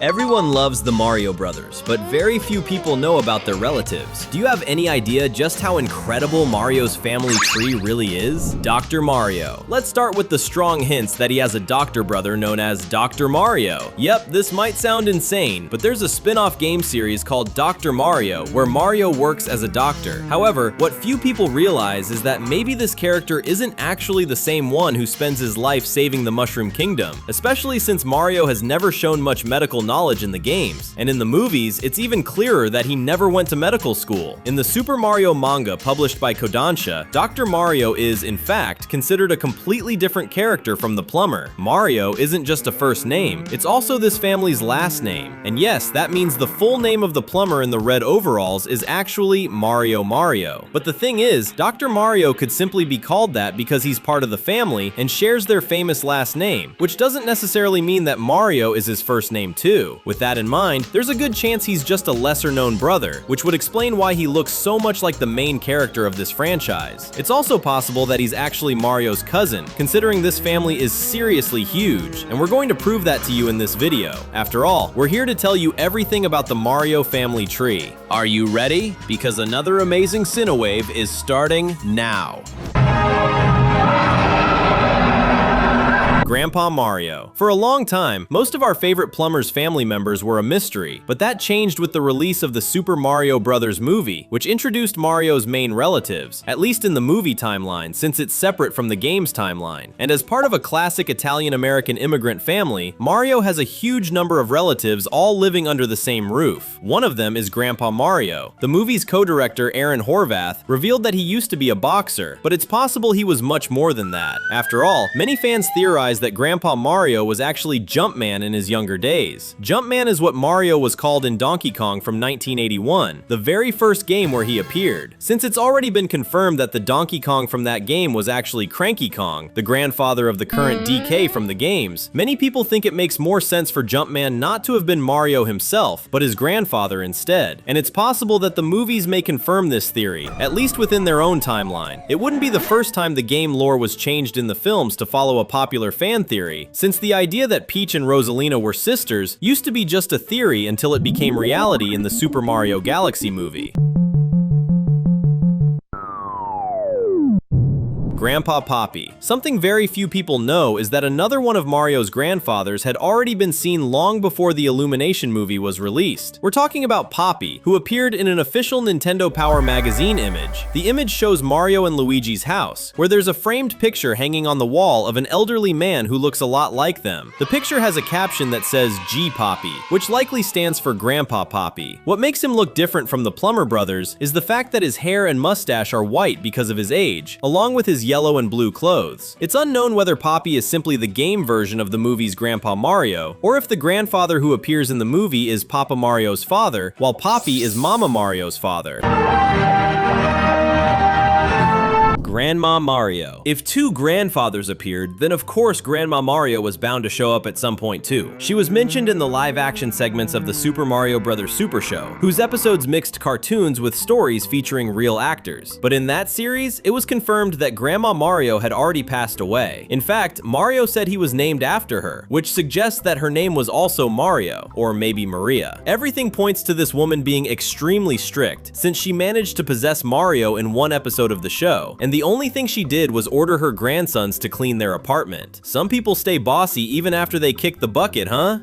Everyone loves the Mario Brothers, but very few people know about their relatives. Do you have any idea just how incredible Mario's family tree really is? Dr. Mario. Let's start with the strong hints that he has a doctor brother known as Dr. Mario. Yep, this might sound insane, but there's a spin-off game series called Dr. Mario where Mario works as a doctor. However, what few people realize is that maybe this character isn't actually the same one who spends his life saving the Mushroom Kingdom, especially since Mario has never shown much medical knowledge in the games, and in the movies, it's even clearer that he never went to medical school. In the Super Mario manga published by Kodansha, Dr. Mario is, in fact, considered a completely different character from the plumber. Mario isn't just a first name, it's also this family's last name. And yes, that means the full name of the plumber in the red overalls is actually Mario Mario. But the thing is, Dr. Mario could simply be called that because he's part of the family and shares their famous last name, which doesn't necessarily mean that Mario is his first name too. With that in mind, there's a good chance he's just a lesser-known brother, which would explain why he looks so much like the main character of this franchise. It's also possible that he's actually Mario's cousin, considering this family is seriously huge, and we're going to prove that to you in this video. After all, we're here to tell you everything about the Mario family tree. Are you ready? Because another amazing Cinewave is starting now. Grandpa Mario. For a long time, most of our favorite plumbers' family members were a mystery, but that changed with the release of the Super Mario Bros. Movie, which introduced Mario's main relatives, at least in the movie timeline, since it's separate from the game's timeline. And as part of a classic Italian-American immigrant family, Mario has a huge number of relatives all living under the same roof. One of them is Grandpa Mario. The movie's co-director Aaron Horvath revealed that he used to be a boxer, but it's possible he was much more than that. After all, many fans theorize that Grandpa Mario was actually Jumpman in his younger days. Jumpman is what Mario was called in Donkey Kong from 1981, the very first game where he appeared. Since it's already been confirmed that the Donkey Kong from that game was actually Cranky Kong, the grandfather of the current DK from the games, many people think it makes more sense for Jumpman not to have been Mario himself, but his grandfather instead. And it's possible that the movies may confirm this theory, at least within their own timeline. It wouldn't be the first time the game lore was changed in the films to follow a popular fan theory, since the idea that Peach and Rosalina were sisters used to be just a theory until it became reality in the Super Mario Galaxy movie. Grandpa Poppy. Something very few people know is that another one of Mario's grandfathers had already been seen long before the Illumination movie was released. We're talking about Poppy, who appeared in an official Nintendo Power magazine image. The image shows Mario and Luigi's house, where there's a framed picture hanging on the wall of an elderly man who looks a lot like them. The picture has a caption that says G Poppy, which likely stands for Grandpa Poppy. What makes him look different from the Plumber Brothers is the fact that his hair and mustache are white because of his age, along with his yellow and blue clothes. It's unknown whether Poppy is simply the game version of the movie's Grandpa Mario, or if the grandfather who appears in the movie is Papa Mario's father, while Poppy is Mama Mario's father. Grandma Mario. If two grandfathers appeared, then of course Grandma Mario was bound to show up at some point too. She was mentioned in the live-action segments of the Super Mario Bros. Super Show, whose episodes mixed cartoons with stories featuring real actors. But in that series, it was confirmed that Grandma Mario had already passed away. In fact, Mario said he was named after her, which suggests that her name was also Mario, or maybe Maria. Everything points to this woman being extremely strict, since she managed to possess Mario in one episode of the show, and the only thing she did was order her grandsons to clean their apartment. Some people stay bossy even after they kick the bucket, huh?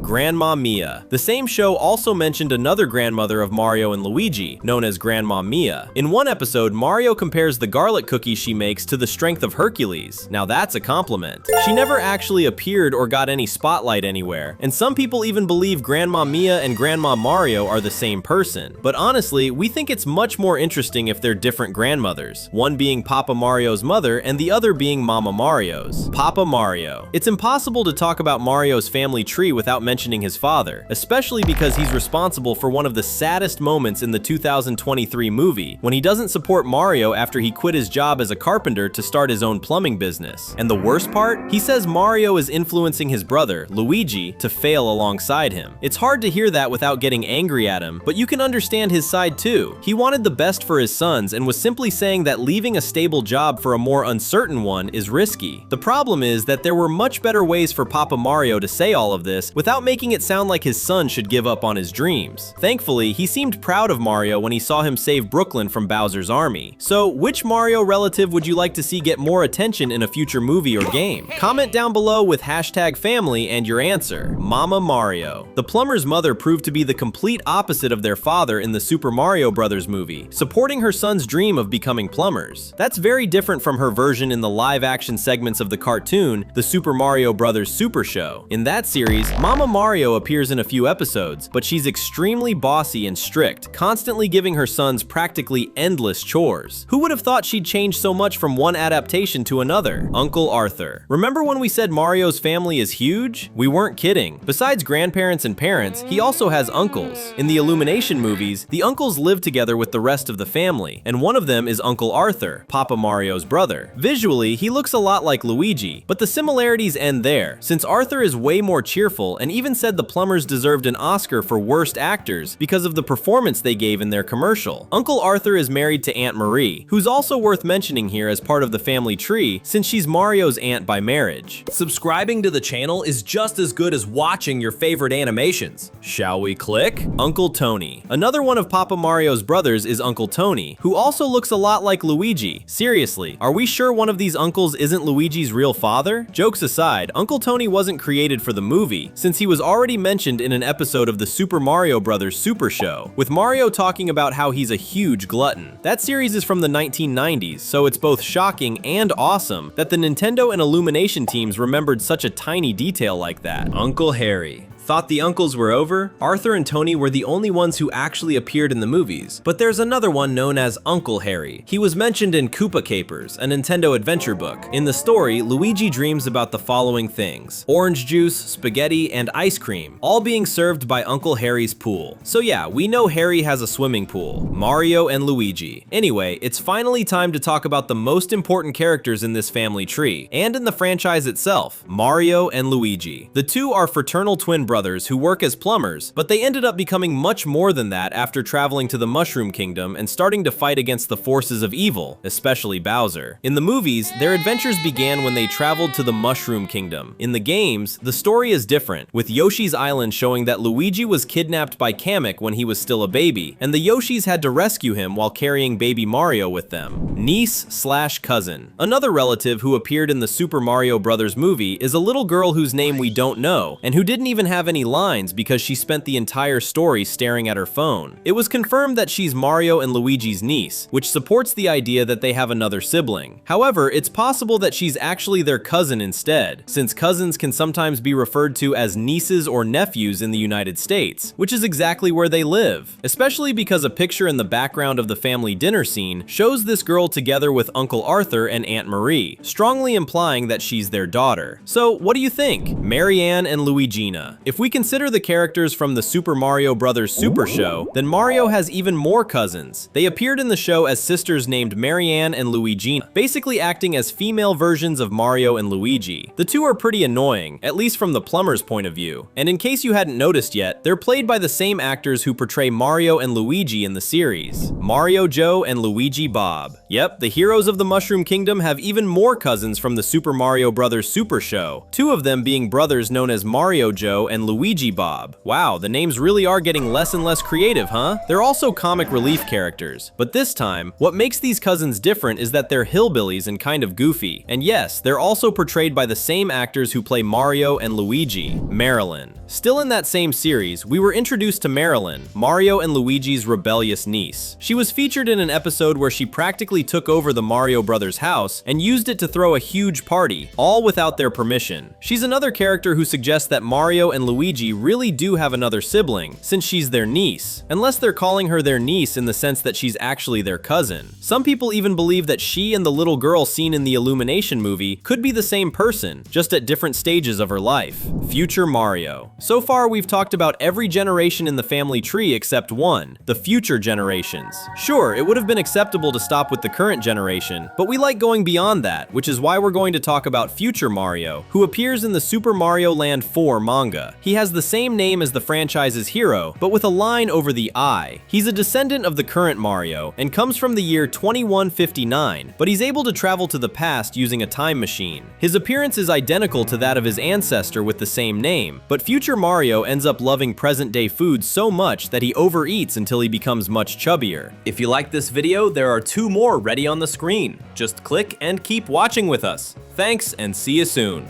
Grandma Mia. The same show also mentioned another grandmother of Mario and Luigi, known as Grandma Mia. In one episode, Mario compares the garlic cookies she makes to the strength of Hercules. Now that's a compliment. She never actually appeared or got any spotlight anywhere, and some people even believe Grandma Mia and Grandma Mario are the same person. But honestly, we think it's much more interesting if they're different grandmothers, one being Papa Mario's mother and the other being Mama Mario's. Papa Mario. It's impossible to talk about Mario's family tree without mentioning blaming his father, especially because he's responsible for one of the saddest moments in the 2023 movie, when he doesn't support Mario after he quit his job as a carpenter to start his own plumbing business. And the worst part? He says Mario is influencing his brother, Luigi, to fail alongside him. It's hard to hear that without getting angry at him, but you can understand his side too. He wanted the best for his sons and was simply saying that leaving a stable job for a more uncertain one is risky. The problem is that there were much better ways for Papa Mario to say all of this without making it sound like his son should give up on his dreams. Thankfully, he seemed proud of Mario when he saw him save Brooklyn from Bowser's army. So, which Mario relative would you like to see get more attention in a future movie or game? Comment down below with #family and your answer. Mama Mario. The plumber's mother proved to be the complete opposite of their father in the Super Mario Bros. Movie, supporting her son's dream of becoming plumbers. That's very different from her version in the live-action segments of the cartoon, the Super Mario Bros. Super Show. In that series, Mama Mario appears in a few episodes, but she's extremely bossy and strict, constantly giving her sons practically endless chores. Who would have thought she'd change so much from one adaptation to another? Uncle Arthur. Remember when we said Mario's family is huge? We weren't kidding. Besides grandparents and parents, he also has uncles. In the Illumination movies, the uncles live together with the rest of the family, and one of them is Uncle Arthur, Papa Mario's brother. Visually, he looks a lot like Luigi, but the similarities end there, since Arthur is way more cheerful and even said the plumbers deserved an Oscar for worst actors because of the performance they gave in their commercial. Uncle Arthur is married to Aunt Marie, who's also worth mentioning here as part of the family tree since she's Mario's aunt by marriage. Subscribing to the channel is just as good as watching your favorite animations. Shall we click? Uncle Tony. Another one of Papa Mario's brothers is Uncle Tony, who also looks a lot like Luigi. Seriously, are we sure one of these uncles isn't Luigi's real father? Jokes aside, Uncle Tony wasn't created for the movie, since he was already mentioned in an episode of the Super Mario Bros. Super Show, with Mario talking about how he's a huge glutton. That series is from the 1990s, so it's both shocking and awesome that the Nintendo and Illumination teams remembered such a tiny detail like that. Uncle Harry. Thought the uncles were over? Arthur and Tony were the only ones who actually appeared in the movies, but there's another one known as Uncle Harry. He was mentioned in Koopa Capers, a Nintendo adventure book. In the story, Luigi dreams about the following things: orange juice, spaghetti, and ice cream, all being served by Uncle Harry's pool. So yeah, we know Harry has a swimming pool. Mario and Luigi. Anyway, it's finally time to talk about the most important characters in this family tree, and in the franchise itself, Mario and Luigi. The two are fraternal twin brothers who work as plumbers, but they ended up becoming much more than that after traveling to the Mushroom Kingdom and starting to fight against the forces of evil, especially Bowser. In the movies, their adventures began when they traveled to the Mushroom Kingdom. In the games, the story is different, with Yoshi's Island showing that Luigi was kidnapped by Kamek when he was still a baby, and the Yoshis had to rescue him while carrying baby Mario with them. Niece/cousin. Another relative who appeared in the Super Mario Bros. Movie is a little girl whose name we don't know, and who didn't even have any lines because she spent the entire story staring at her phone. It was confirmed that she's Mario and Luigi's niece, which supports the idea that they have another sibling. However, it's possible that she's actually their cousin instead, since cousins can sometimes be referred to as nieces or nephews in the United States, which is exactly where they live, especially because a picture in the background of the family dinner scene shows this girl together with Uncle Arthur and Aunt Marie, strongly implying that she's their daughter. So what do you think? Marianne and Luigina. If we consider the characters from the Super Mario Bros. Super Show, then Mario has even more cousins. They appeared in the show as sisters named Marianne and Luigina, basically acting as female versions of Mario and Luigi. The two are pretty annoying, at least from the plumber's point of view. And in case you hadn't noticed yet, they're played by the same actors who portray Mario and Luigi in the series. Mario Joe and Luigi Bob. Yep, the heroes of the Mushroom Kingdom have even more cousins from the Super Mario Bros. Super Show, two of them being brothers known as Mario Joe and Luigi Bob. Wow, the names really are getting less and less creative, huh? They're also comic relief characters. But this time, what makes these cousins different is that they're hillbillies and kind of goofy. And yes, they're also portrayed by the same actors who play Mario and Luigi. Marilyn. Still in that same series, we were introduced to Marilyn, Mario and Luigi's rebellious niece. She was featured in an episode where she practically took over the Mario Brothers house and used it to throw a huge party, all without their permission. She's another character who suggests that Mario and Luigi really do have another sibling, since she's their niece, unless they're calling her their niece in the sense that she's actually their cousin. Some people even believe that she and the little girl seen in the Illumination movie could be the same person, just at different stages of her life. Future Mario. So far, we've talked about every generation in the family tree except one, the future generations. Sure, it would have been acceptable to stop with the current generation, but we like going beyond that, which is why we're going to talk about future Mario, who appears in the Super Mario Land 4 manga. He has the same name as the franchise's hero, but with a line over the I. He's a descendant of the current Mario, and comes from the year 2159, but he's able to travel to the past using a time machine. His appearance is identical to that of his ancestor with the same name, but future Mario ends up loving present-day food so much that he overeats until he becomes much chubbier. If you like this video, there are 2 more ready on the screen. Just click and keep watching with us. Thanks, and see you soon.